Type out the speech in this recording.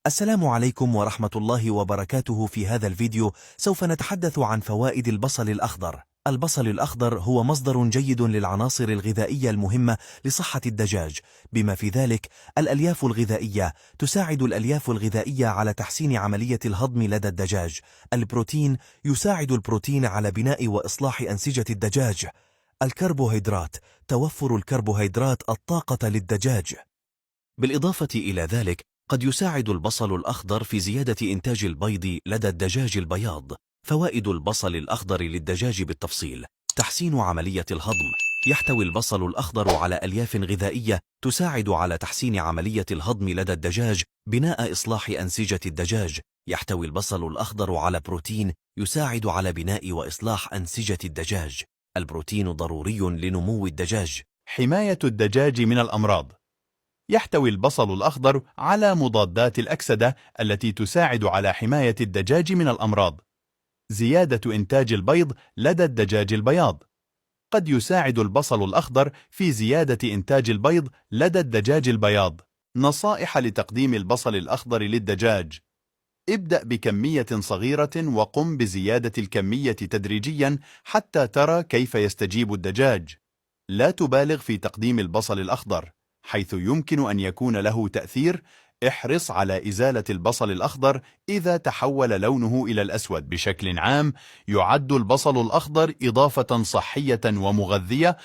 السلام عليكم ورحمة الله وبركاته. في هذا الفيديو سوف نتحدث عن فوائد البصل الأخضر. البصل الأخضر هو مصدر جيد للعناصر الغذائية المهمة لصحة الدجاج، بما في ذلك الألياف الغذائية. تساعد الألياف الغذائية على تحسين عملية الهضم لدى الدجاج. البروتين يساعد البروتين على بناء وإصلاح أنسجة الدجاج. الكربوهيدرات، توفر الكربوهيدرات الطاقة للدجاج. بالإضافة إلى ذلك قد يساعد البصل الأخضر في زيادة إنتاج البيض لدى الدجاج البياض. فوائد البصل الأخضر للدجاج بالتفصيل: تحسين عملية الهضم. يحتوي البصل الأخضر على ألياف غذائية تساعد على تحسين عملية الهضم لدى الدجاج، بناء إصلاح أنسجة الدجاج. يحتوي البصل الأخضر على بروتين يساعد على بناء وإصلاح أنسجة الدجاج. البروتين ضروري لنمو الدجاج. حماية الدجاج من الأمراض. يحتوي البصل الأخضر على مضادات الأكسدة التي تساعد على حماية الدجاج من الأمراض. زيادة إنتاج البيض لدى الدجاج البياض. قد يساعد البصل الأخضر في زيادة إنتاج البيض لدى الدجاج البياض. نصائح لتقديم البصل الأخضر للدجاج: ابدأ بكمية صغيرة وقم بزيادة الكمية تدريجيا حتى ترى كيف يستجيب الدجاج. لا تبالغ في تقديم البصل الأخضر حيث يمكن أن يكون له تأثير. احرص على إزالة البصل الأخضر إذا تحول لونه إلى الأسود. بشكل عام، يعد البصل الأخضر إضافة صحية ومغذية